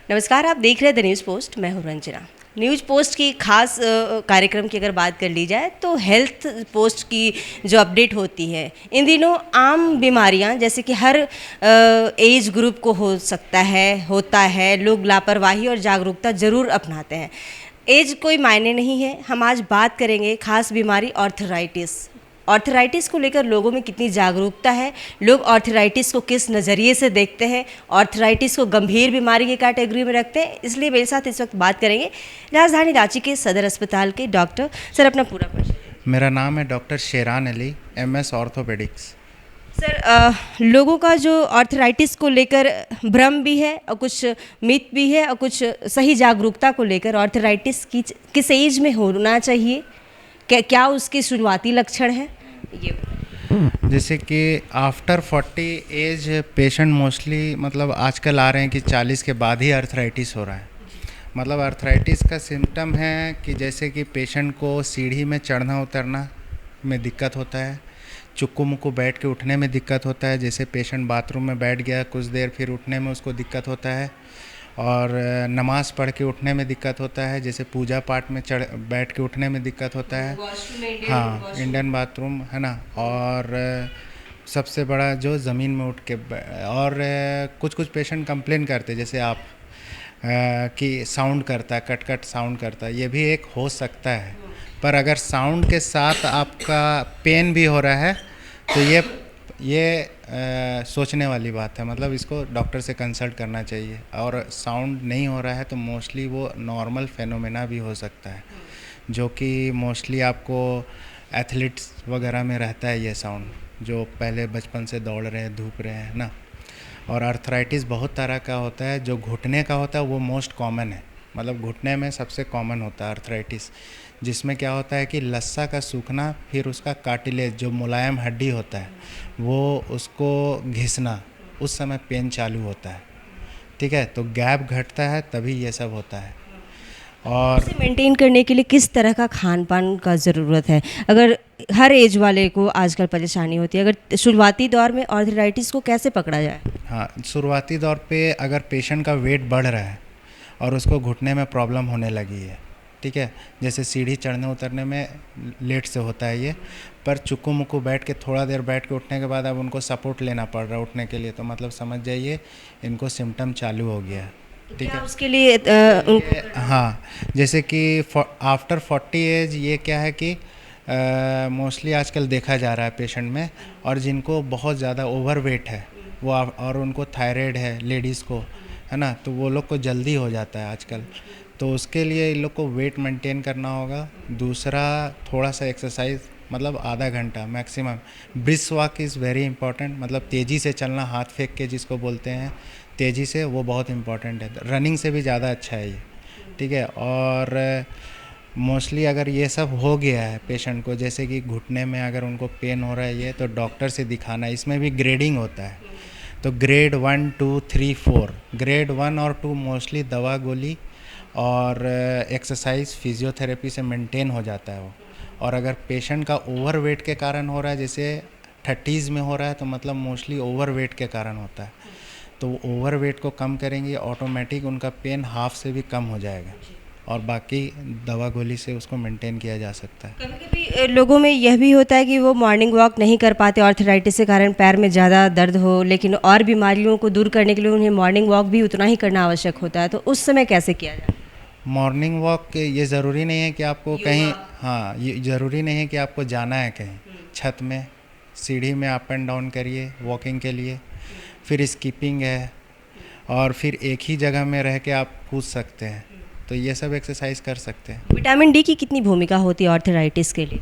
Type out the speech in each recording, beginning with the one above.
नमस्कार, आप देख रहे हैं द न्यूज़ पोस्ट। मैं हूं रंजना। न्यूज़ पोस्ट की खास कार्यक्रम की अगर बात कर ली जाए तो हेल्थ पोस्ट की जो अपडेट होती है, इन दिनों आम बीमारियां जैसे कि हर एज ग्रुप को हो सकता है, होता है, लोग लापरवाही और जागरूकता ज़रूर अपनाते हैं। एज कोई मायने नहीं है। हम आज बात करेंगे खास बीमारी ऑर्थराइटिस। ऑर्थराइटिस को लेकर लोगों में कितनी जागरूकता है, लोग ऑर्थराइटिस को किस नज़रिए से देखते हैं, ऑर्थराइटिस को गंभीर बीमारी की कैटेगरी में रखते हैं। इसलिए मेरे साथ इस वक्त बात करेंगे राजधानी रांची के सदर अस्पताल के डॉक्टर। सर, अपना पूरा परिचय। मेरा नाम है doctor Sheoran Ali, MS orthopaedics. Sir, लोगों का जो ऑर्थराइटिस को लेकर भ्रम भी है और कुछ मिथ भी है और कुछ सही जागरूकता को लेकर ऑर्थराइटिस की किस एज में होना चाहिए, क्या उसके शुरुआती लक्षण हैं, ये जैसे कि आफ्टर 40 एज पेशेंट मोस्टली मतलब आजकल आ रहे हैं कि 40 के बाद ही अर्थराइटिस हो रहा है। मतलब अर्थराइटिस का सिम्टम है कि जैसे कि पेशेंट को सीढ़ी में चढ़ना उतरना में दिक्कत होता है, चुक्कू मुक्कू बैठ के उठने में दिक्कत होता है। जैसे पेशेंट बाथरूम में बैठ गया कुछ देर, फिर उठने में उसको दिक्कत होता है। और नमाज़ पढ़ के उठने में दिक्कत होता है, जैसे पूजा पाठ में बैठ के उठने में दिक्कत होता है। हाँ, इंडियन बाथरूम है ना। और सबसे बड़ा जो ज़मीन में उठ के और कुछ कुछ पेशेंट कंप्लेन करते जैसे आप कि साउंड करता है, कट कट साउंड करता है। ये भी एक हो सकता है, पर अगर साउंड के साथ आपका पेन भी हो रहा है तो ये सोचने वाली बात है। मतलब इसको डॉक्टर से कंसल्ट करना चाहिए। और साउंड नहीं हो रहा है तो मोस्टली वो नॉर्मल फेनोमेना भी हो सकता है, जो कि मोस्टली आपको एथलीट्स वगैरह में रहता है ये साउंड, जो पहले बचपन से दौड़ रहे हैं, धूप रहे हैं ना। और अर्थराइटिस बहुत तरह का होता है। जो घुटने का होता है वो मोस्ट कॉमन है। मतलब घुटने में सबसे कॉमन होता है अर्थराइटिस, जिसमें क्या होता है कि लस्सा का सूखना, फिर उसका कार्टिलेज जो मुलायम हड्डी होता है वो उसको घिसना, उस समय पेन चालू होता है। ठीक है, तो गैप घटता है तभी ये सब होता है। और इसे मेंटेन करने के लिए किस तरह का खान पान का ज़रूरत है? अगर हर एज वाले को आजकल परेशानी होती है, अगर शुरुआती दौर में ऑर्थराइटिस को कैसे पकड़ा जाए? हाँ, शुरुआती दौर पे अगर पेशेंट का वेट बढ़ रहा है और उसको घुटने में प्रॉब्लम होने लगी है, ठीक है, जैसे सीढ़ी चढ़ने उतरने में लेट से होता है ये, पर चुक्कू मुक्कू बैठ के थोड़ा देर बैठ के उठने के बाद अब उनको सपोर्ट लेना पड़ रहा है उठने के लिए, तो मतलब समझ जाइए इनको सिम्टम चालू हो गया है। ठीक क्या है, उसके लिए हाँ, जैसे कि आफ्टर 40 एज ये क्या है कि मोस्टली आजकल देखा जा रहा है पेशेंट में, और जिनको बहुत ज़्यादा ओवर वेट है वो और उनको थायराइड है लेडीज़ को, है ना, तो वो लोग को जल्दी हो जाता है आजकल। तो उसके लिए इन लोग को वेट मेंटेन करना होगा। दूसरा, थोड़ा सा एक्सरसाइज, मतलब आधा घंटा maximum. Brisk walk is very important, मतलब तेज़ी से चलना, हाथ फेंक के जिसको बोलते हैं तेज़ी से, वो बहुत इंपॉर्टेंट है। रनिंग से भी ज़्यादा अच्छा है ये। ठीक है, और मोस्टली अगर ये सब हो गया है पेशेंट को, जैसे कि घुटने में अगर उनको पेन हो रहा है ये, तो डॉक्टर से दिखाना है। इसमें भी ग्रेडिंग होता है, तो ग्रेड 1, 2, 3, 4। ग्रेड 1 और 2 मोस्टली दवा गोली और एक्सरसाइज फिजियोथेरेपी से मेंटेन हो जाता है वो। और अगर पेशेंट का ओवर वेट के कारण हो रहा है, जैसे 30s में हो रहा है, तो मतलब मोस्टली ओवर वेट के कारण होता है। तो ओवर वेट को कम करेंगे, ऑटोमेटिक उनका पेन हाफ से भी कम हो जाएगा, और बाकी दवा गोली से उसको मेंटेन किया जा सकता है। कभी कभी लोगों में यह भी होता है कि वो मॉर्निंग वॉक नहीं कर पाते ऑर्थराइटिस के कारण, पैर में ज़्यादा दर्द हो, लेकिन और बीमारियों को दूर करने के लिए उन्हें मॉर्निंग वॉक भी उतना ही करना आवश्यक होता है, तो उस समय कैसे किया जाए? मॉर्निंग वॉक ये ज़रूरी नहीं है कि आपको कहीं, हाँ, ये ज़रूरी नहीं है कि आपको जाना है कहीं। छत में सीढ़ी में अप एंड डाउन करिए वॉकिंग के लिए। फिर स्किपिंग है, और फिर एक ही जगह में रह के आप कूद सकते हैं, तो ये सब एक्सरसाइज कर सकते हैं। विटामिन डी की कितनी भूमिका होती है ऑर्थराइटिस के लिए?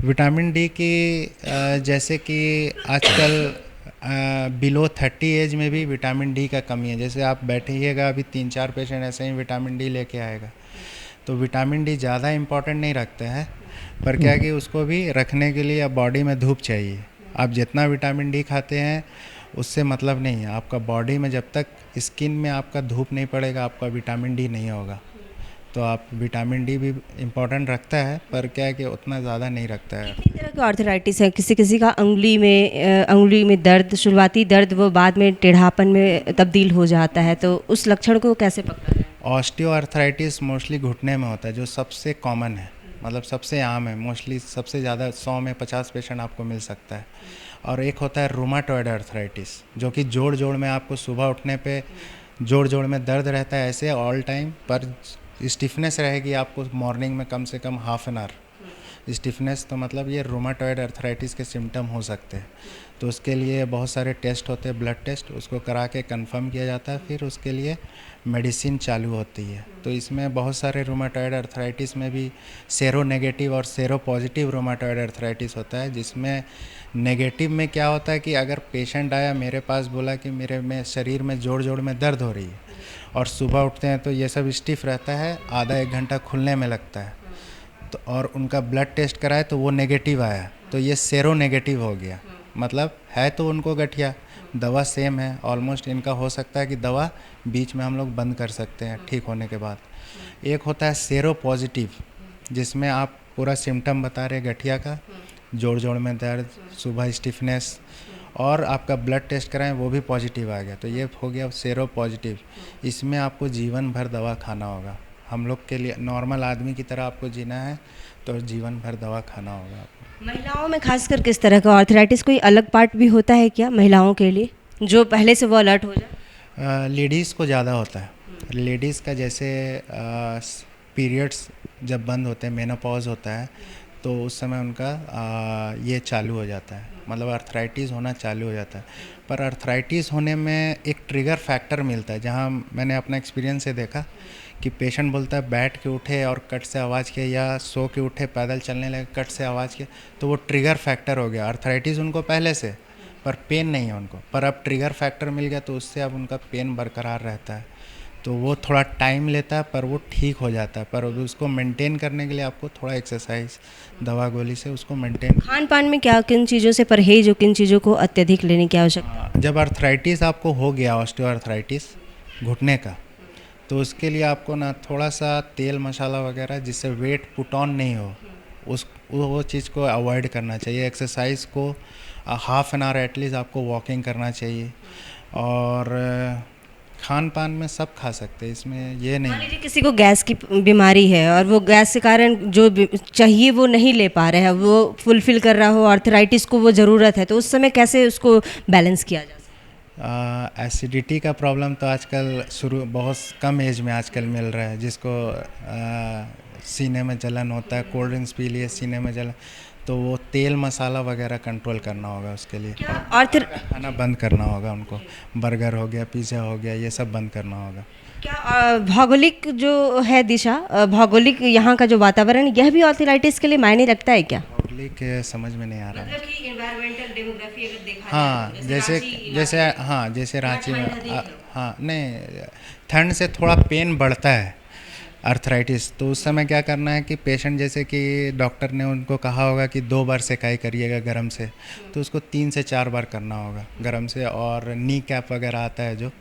विटामिन डी की जैसे कि आजकल बिलो 30 एज में भी विटामिन डी का कमी है। जैसे आप बैठिएगा, अभी 3-4 पेशेंट ऐसे ही विटामिन डी लेके आएगा, तो विटामिन डी ज़्यादा इम्पोर्टेंट नहीं रखते हैं, पर क्या कि उसको भी रखने के लिए अब बॉडी में धूप चाहिए। आप जितना विटामिन डी खाते हैं उससे मतलब नहीं है। आपका बॉडी में जब तक स्किन में आपका धूप नहीं पड़ेगा, आपका विटामिन डी नहीं होगा। तो आप विटामिन डी भी इम्पोर्टेंट रखता है, पर क्या है कि उतना ज़्यादा नहीं रखता है। कितनी तरह का आर्थराइटिस है? किसी किसी का अंगुली में दर्द, शुरुआती दर्द वो बाद में टेढ़ापन में तब्दील हो जाता है, तो उस लक्षण को कैसे पकड़ा जाए? ऑस्टियोआर्थराइटिस मोस्टली घुटने में होता है, जो सबसे कॉमन है, मतलब सबसे आम है। मोस्टली सबसे ज़्यादा 100 में 50 पेशेंट आपको मिल सकता है। और एक होता है रूमाटॉयड आर्थराइटिस, जो कि जोड़ जोड़ में आपको सुबह उठने पे जोड़ जोड़ में दर्द रहता है ऐसे ऑल टाइम, पर स्टिफनेस रहेगी आपको मॉर्निंग में कम से कम हाफ एन आवर स्टिफनेस। तो मतलब ये रूमाटॉयड आर्थराइटिस के सिम्टम हो सकते हैं। तो उसके लिए बहुत सारे टेस्ट होते हैं, ब्लड टेस्ट, उसको करा के कंफर्म किया जाता है, फिर उसके लिए मेडिसिन चालू होती है। तो इसमें बहुत सारे रूमाटॉयड आर्थराइटिस में भी सेरो नेगेटिव और सेरो पॉजिटिव रूमाटॉयड आर्थराइटिस होता है, जिसमें नेगेटिव में क्या होता है कि अगर पेशेंट आया मेरे पास, बोला कि मेरे में शरीर में जोड़ जोड़ में दर्द हो रही है, और सुबह उठते हैं तो ये सब स्टिफ रहता है, आधा एक घंटा खुलने में लगता है, तो और उनका ब्लड टेस्ट कराए तो वो नेगेटिव आया, तो ये सेरो नेगेटिव हो गया। मतलब है तो उनको गठिया, दवा सेम है ऑलमोस्ट, इनका हो सकता है कि दवा बीच में हम लोग बंद कर सकते हैं ठीक होने के बाद। एक होता है सेरो पॉजिटिव, जिसमें आप पूरा सिम्टम बता रहे गठिया का, जोड़ जोड़ में दर्द, सुबह स्टिफनेस, और आपका ब्लड टेस्ट कराएं वो भी पॉजिटिव आ गया, तो ये हो गया सेरो पॉजिटिव। इसमें आपको जीवन भर दवा खाना होगा। हम लोग के लिए नॉर्मल आदमी की तरह आपको जीना है तो जीवन भर दवा खाना होगा आपको। महिलाओं में खासकर किस तरह का आर्थराइटिस, कोई अलग पार्ट भी होता है क्या महिलाओं के लिए, जो पहले से वो अलर्ट हो जाए? लेडीज़ को ज़्यादा होता है। लेडीज़ का जैसे पीरियड्स जब बंद होते हैं, मेनोपॉज होता है, तो उस समय उनका ये चालू हो जाता है, मतलब आर्थराइटिस होना चालू हो जाता है। पर आर्थराइटिस होने में एक ट्रिगर फैक्टर मिलता है, जहाँ मैंने अपना एक्सपीरियंस से देखा कि पेशेंट बोलता है बैठ के उठे और कट से आवाज़ किए, या सो के उठे पैदल चलने लगे कट से आवाज़ किए, तो वो ट्रिगर फैक्टर हो गया। आर्थराइटिस उनको पहले से, पर पेन नहीं है उनको, पर अब ट्रिगर फैक्टर मिल गया तो उससे अब उनका पेन बरकरार रहता है। तो वो थोड़ा टाइम लेता है, पर वो ठीक हो जाता है। पर उसको मेंटेन करने के लिए आपको थोड़ा एक्सरसाइज, दवा गोली से उसको मेंटेन। खान पान में क्या, किन चीज़ों से परहेज और किन चीज़ों को अत्यधिक लेने की आवश्यकता? जब आर्थराइटिस आपको हो गया, ऑस्टियोआर्थराइटिस घुटने का, तो उसके लिए आपको ना थोड़ा सा तेल मसाला वगैरह जिससे वेट पुट ऑन नहीं हो, वो चीज़ को अवॉइड करना चाहिए। एक्सरसाइज को हाफ एन आवर एटलीस्ट आपको वॉकिंग करना चाहिए। और खान पान में सब खा सकते हैं, इसमें ये मान नहीं। लीजिए किसी को गैस की बीमारी है और वो गैस के कारण जो चाहिए वो नहीं ले पा रहा है, वो फुलफिल कर रहा हो, आर्थराइटिस को वो ज़रूरत है, तो उस समय कैसे उसको बैलेंस किया जा सकता है? एसिडिटी का प्रॉब्लम तो आजकल बहुत कम एज में आजकल मिल रहा है, जिसको सीने में जलन होता है, कोल्ड ड्रिंक्स पी लिए सीने में जलन, तो वो तेल मसाला वगैरह कंट्रोल करना होगा उसके लिए। खाना बंद करना होगा उनको, बर्गर हो गया, पिज़्ज़ा हो गया, ये सब बंद करना होगा। क्या भौगोलिक जो है दिशा, भौगोलिक यहाँ का जो वातावरण, यह भी आर्थराइटिस के लिए मायने रखता है क्या? भौगोलिक समझ में नहीं आ रहा है। मतलब कि एनवायरमेंटल डेमोग्राफी अगर देखा हाँ, जाए, जैसे रांची में, हाँ नहीं, ठंड से थोड़ा पेन बढ़ता है आर्थराइटिस, तो उस समय क्या करना है कि पेशेंट, जैसे कि डॉक्टर ने उनको कहा होगा कि 2 बार सेकाई करिएगा गरम से, तो उसको 3 से 4 बार करना होगा गरम से। और नी कैप वगैरह आता है जो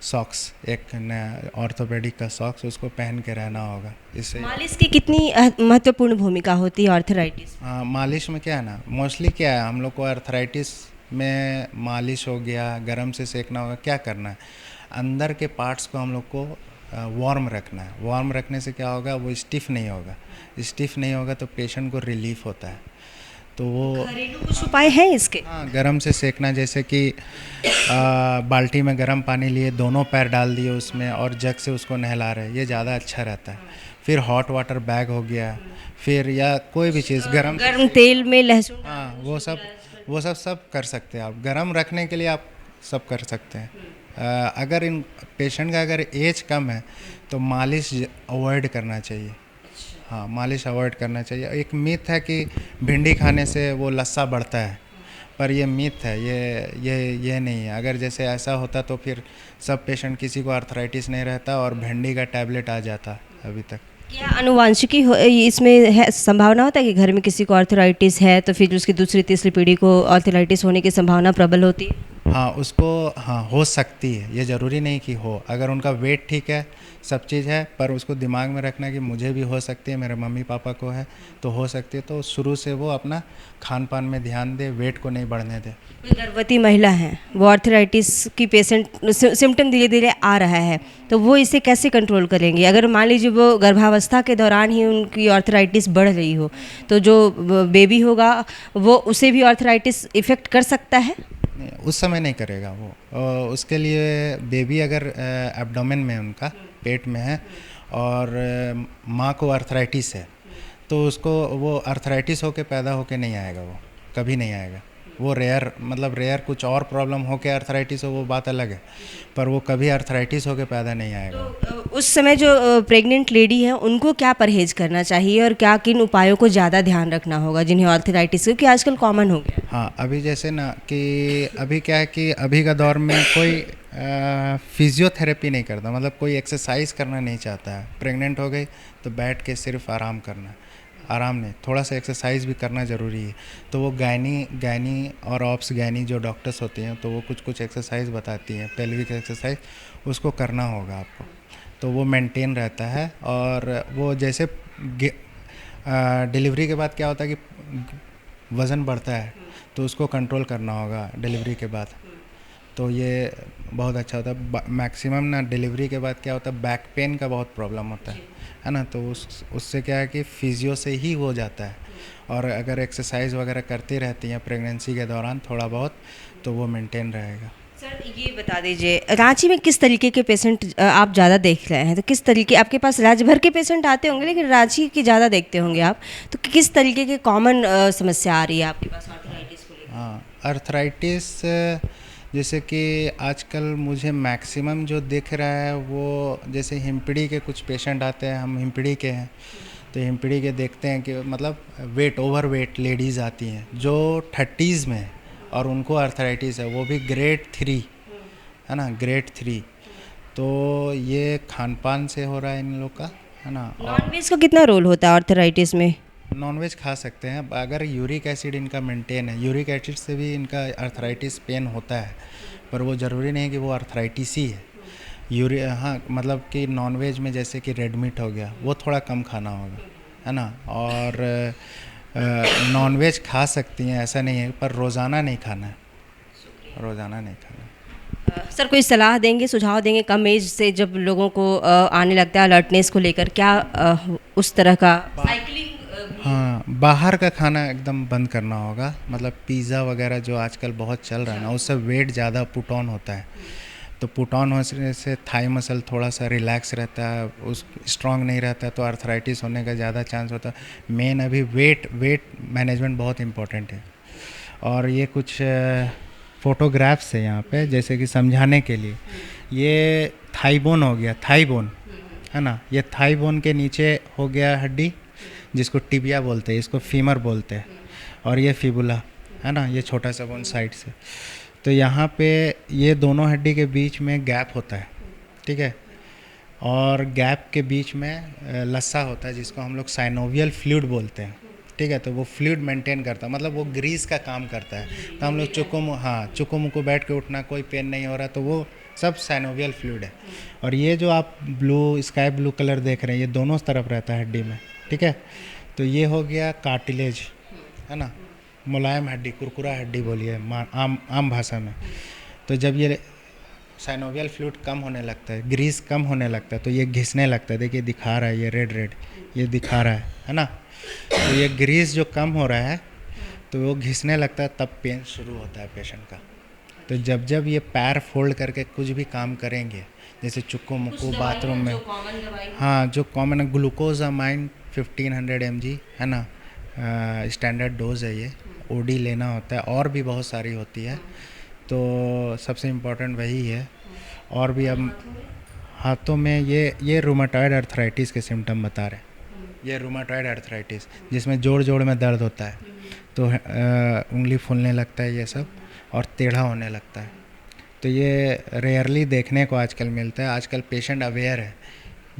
सॉक्स, एक ऑर्थोपेडिक का सॉक्स, उसको पहन के रहना होगा। इससे मालिश की कितनी महत्वपूर्ण भूमिका होती है आर्थराइटिस? मालिश में क्या है ना, मोस्टली क्या है, हम लोग को आर्थराइटिस में मालिश हो गया, गरम से सेकना होगा। क्या करना है, अंदर के पार्ट्स को हम लोग को वार्म रखना है। वार्म रखने से क्या होगा, वो स्टिफ नहीं होगा। स्टिफ नहीं होगा तो पेशेंट को रिलीफ होता है। तो वो घरेलू कुछ उपाय हैं इसके? हाँ, गरम से सेकना, जैसे कि बाल्टी में गरम पानी लिए, दोनों पैर डाल दिए उसमें और जग से उसको नहला रहे, ये ज़्यादा अच्छा रहता है। फिर हॉट वाटर बैग हो गया, फिर या कोई भी चीज़ गरम तेल में लहसुन, हाँ, वो सब कर सकते हैं आप। गरम रखने के लिए आप सब कर सकते हैं। अगर इन पेशेंट का अगर एज कम है तो मालिश अवॉइड करना चाहिए। हाँ, मालिश अवॉइड करना चाहिए। एक मिथ है कि भिंडी खाने से वो लस्सा बढ़ता है, पर ये मिथ है, ये नहीं है। अगर जैसे ऐसा होता तो फिर सब पेशेंट, किसी को आर्थराइटिस नहीं रहता और भिंडी का टैबलेट आ जाता अभी तक। क्या अनुवांशिकी इसमें है, संभावना होता है कि घर में किसी को आर्थराइटिस है तो फिर उसकी दूसरी तीसरी पीढ़ी को आर्थराइटिस होने की संभावना प्रबल होती है? हाँ, उसको हाँ हो सकती है, ये ज़रूरी नहीं कि हो। अगर उनका वेट ठीक है, सब चीज़ है, पर उसको दिमाग में रखना कि मुझे भी हो सकती है, मेरे मम्मी पापा को है तो हो सकती है, तो शुरू से वो अपना खान पान में ध्यान दे, वेट को नहीं बढ़ने दे। कोई गर्भवती महिला है, वो आर्थराइटिस की पेशेंट सिम्टम धीरे धीरे आ रहा है, तो वो इसे कैसे कंट्रोल करेंगे? अगर मान लीजिए वो गर्भावस्था के दौरान ही उनकी आर्थराइटिस बढ़ रही हो, तो जो बेबी होगा वो उसे भी आर्थराइटिस इफ़ेक्ट कर सकता है? उस समय नहीं करेगा वो। उसके लिए बेबी अगर एब्डोमेन में उनका पेट में है और माँ को आर्थराइटिस है, तो उसको वो आर्थराइटिस होके पैदा होके नहीं आएगा, वो कभी नहीं आएगा। वो रेयर, मतलब रेयर कुछ और प्रॉब्लम होके आर्थराइटिस हो वो बात अलग है, पर वो कभी आर्थराइटिस होके पैदा नहीं आएगा। तो उस समय जो प्रेग्नेंट लेडी है उनको क्या परहेज़ करना चाहिए और क्या किन उपायों को ज़्यादा ध्यान रखना होगा जिन्हें आर्थराइटिस, क्योंकि आजकल कॉमन हो गया? हाँ, अभी जैसे ना कि अभी क्या है कि अभी का दौर में कोई फिजियोथेरेपी नहीं करता, मतलब कोई एक्सरसाइज करना नहीं चाहता है। प्रेग्नेंट हो गई तो बैठ के सिर्फ आराम करना, आराम नहीं, थोड़ा सा एक्सरसाइज भी करना ज़रूरी है। तो वो गायनी और ऑप्स गायनी जो डॉक्टर्स होती हैं, तो वो कुछ कुछ एक्सरसाइज बताती हैं, पेल्विक एक्सरसाइज, उसको करना होगा आपको, तो वो मेंटेन रहता है। और वो जैसे डिलीवरी के बाद क्या होता है कि वज़न बढ़ता है, तो उसको कंट्रोल करना होगा डिलीवरी के बाद, तो ये बहुत अच्छा होता है। मैक्सिमम ना डिलीवरी के बाद क्या होता है, बैक पेन का बहुत प्रॉब्लम होता है ना, तो उससे क्या है कि फिजियो से ही हो जाता है। और अगर एक्सरसाइज वगैरह करती रहती हैं प्रेगनेंसी के दौरान थोड़ा बहुत, तो वो मेंटेन रहेगा। सर ये बता दीजिए, रांची में किस तरीके के पेशेंट आप ज़्यादा देख रहे हैं? तो किस तरीके, आपके पास राज्य भर के पेशेंट आते होंगे लेकिन रांची के ज़्यादा देखते होंगे आप, तो किस तरीके के कॉमन समस्या आ रही है आपके पास आर्थराइटिस को लेकर? हाँ, आर्थराइटिस जैसे कि आजकल मुझे मैक्सिमम जो दिख रहा है वो जैसे हिमपीढ़ी के कुछ पेशेंट आते हैं, हम हिमपीढ़ी के हैं, तो हिमपीढ़ी के देखते हैं कि मतलब ओवर वेट लेडीज़ आती हैं जो 30s में है और उनको आर्थराइटिस है, वो भी ग्रेड 3, है ना, ग्रेड 3। तो ये खान पान से हो रहा है इन लोग का, है ना। नॉनवेज का कितना रोल होता है आर्थराइटिस में? नॉनवेज खा सकते हैं अगर यूरिक एसिड इनका मेंटेन है, यूरिक एसिड से भी इनका आर्थराइटिस पेन होता है, पर वो ज़रूरी नहीं कि वो आर्थराइटिस ही है। हाँ, मतलब कि नॉनवेज में जैसे कि रेड मीट हो गया, वो थोड़ा कम खाना होगा, है ना। और नॉनवेज खा सकती हैं, ऐसा नहीं है, पर रोज़ाना नहीं खाना है, रोज़ाना नहीं खाना। सर कोई सलाह देंगे, सुझाव देंगे, कम एज से जब लोगों को आने लगता है अलर्टनेस को लेकर, क्या उस तरह का साइकिलिंग? हाँ, बाहर का खाना एकदम बंद करना होगा, मतलब पिज़्ज़ा वगैरह जो आजकल बहुत चल रहा है ना, उससे वेट ज़्यादा पुट ऑन होता है, तो पुट ऑन होने से थाई मसल थोड़ा सा रिलैक्स रहता है, उस स्ट्रांग नहीं रहता है, तो आर्थराइटिस होने का ज़्यादा चांस होता है। मेन अभी वेट मैनेजमेंट बहुत इम्पोर्टेंट है। और ये कुछ फोटोग्राफ्स है यहाँ पे जैसे कि समझाने के लिए, ये थाई बोन हो गया, थाई बोन, है ना, ये थाई बोन के नीचे हो गया हड्डी जिसको टिबिया बोलते हैं, इसको फीमर बोलते हैं, और ये फिबुला, है ना, ये छोटा सा बोन साइड से। तो यहाँ पे ये दोनों हड्डी के बीच में गैप होता है, ठीक है, और गैप के बीच में लस्सा होता है जिसको हम लोग साइनोवियल फ्लूइड बोलते हैं, ठीक है। तो वो फ्लूइड मेंटेन करता है, मतलब वो ग्रीस का काम करता है। तो हम लोग चुको मुको बैठ के उठना, कोई पेन नहीं हो रहा, तो वो सब साइनोवियल फ्लूइड है। और ये जो आप स्काई ब्लू कलर देख रहे हैं, ये दोनों तरफ रहता है हड्डी में, ठीक है। तो ये हो गया कार्टिलेज, है ना, मुलायम हड्डी, कुरकुरा हड्डी बोलिए आम भाषा में। तो जब ये साइनोवियल फ्लूइड कम होने लगता है, ग्रीस कम होने लगता है, तो ये घिसने लगता है, देखिए दिखा रहा है, ये रेड ये दिखा रहा है ना। तो ये ग्रीस जो कम हो रहा है तो वो घिसने लगता है, तब पेन शुरू होता है पेशेंट का। तो जब ये पैर फोल्ड करके कुछ भी काम करेंगे, जैसे चुक्को मुक्को बाथरूम में, हाँ, जो कॉमन है, ग्लूकोजामाइन 1500 mg, है ना, स्टैंडर्ड डोज है, ये ओडी लेना होता है, और भी बहुत सारी होती है, तो सबसे इम्पोर्टेंट वही है। और भी अब हाथों में ये रूमाटॉयड आर्थराइटिस के सिम्टम बता रहे हैं, ये रूमाटॉयड आर्थराइटिस जिसमें जोड़ में दर्द होता है, तो उंगली फूलने लगता है ये सब, और टेढ़ा होने लगता है। तो ये रेयरली देखने को आजकल मिलता है। आजकल पेशेंट अवेयर है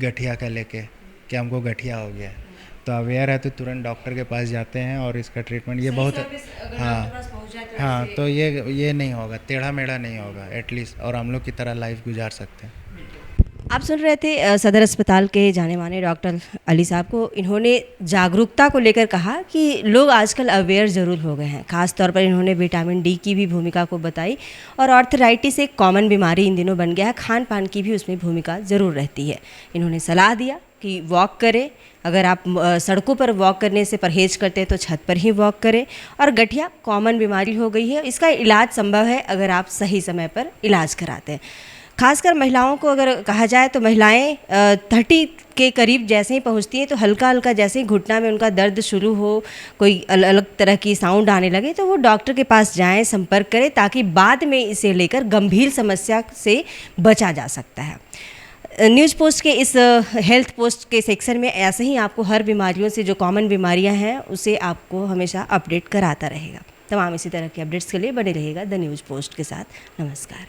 गठिया का लेके कि हमको गठिया हो गया है, तो अवेयर है तो तुरंत डॉक्टर के पास जाते हैं और इसका ट्रीटमेंट ये बहुत, हाँ, तो ये नहीं होगा, टेढ़ा मेढ़ा नहीं होगा एटलीस्ट, और हम लोग की तरह लाइफ गुजार सकते हैं। आप सुन रहे थे सदर अस्पताल के जाने माने डॉक्टर अली साहब को। इन्होंने जागरूकता को लेकर कहा कि लोग आजकल अवेयर ज़रूर हो गए हैं। ख़ास तौर पर इन्होंने विटामिन डी की भी भूमिका को बताई और आर्थराइटिस एक कॉमन बीमारी इन दिनों बन गया है, खान पान की भी उसमें भूमिका ज़रूर रहती है। इन्होंने सलाह दिया कि वॉक करें, अगर आप सड़कों पर वॉक करने से परहेज़ करते हैं तो छत पर ही वॉक करें। और गठिया कॉमन बीमारी हो गई है, इसका इलाज संभव है अगर आप सही समय पर इलाज कराते हैं। खासकर महिलाओं को अगर कहा जाए तो महिलाएं 30 के करीब जैसे ही पहुंचती हैं तो हल्का हल्का जैसे ही घुटना में उनका दर्द शुरू हो, कोई अलग तरह की साउंड आने लगे, तो वो डॉक्टर के पास जाएं, संपर्क करें, ताकि बाद में इसे लेकर गंभीर समस्या से बचा जा सकता है। न्यूज़ पोस्ट के इस हेल्थ पोस्ट के सेक्शन में ऐसे ही आपको हर बीमारियों से जो कॉमन बीमारियां हैं उसे आपको हमेशा अपडेट कराता रहेगा। तमाम इसी तरह के अपडेट्स के लिए बने रहिएगा द न्यूज़ पोस्ट के साथ। नमस्कार।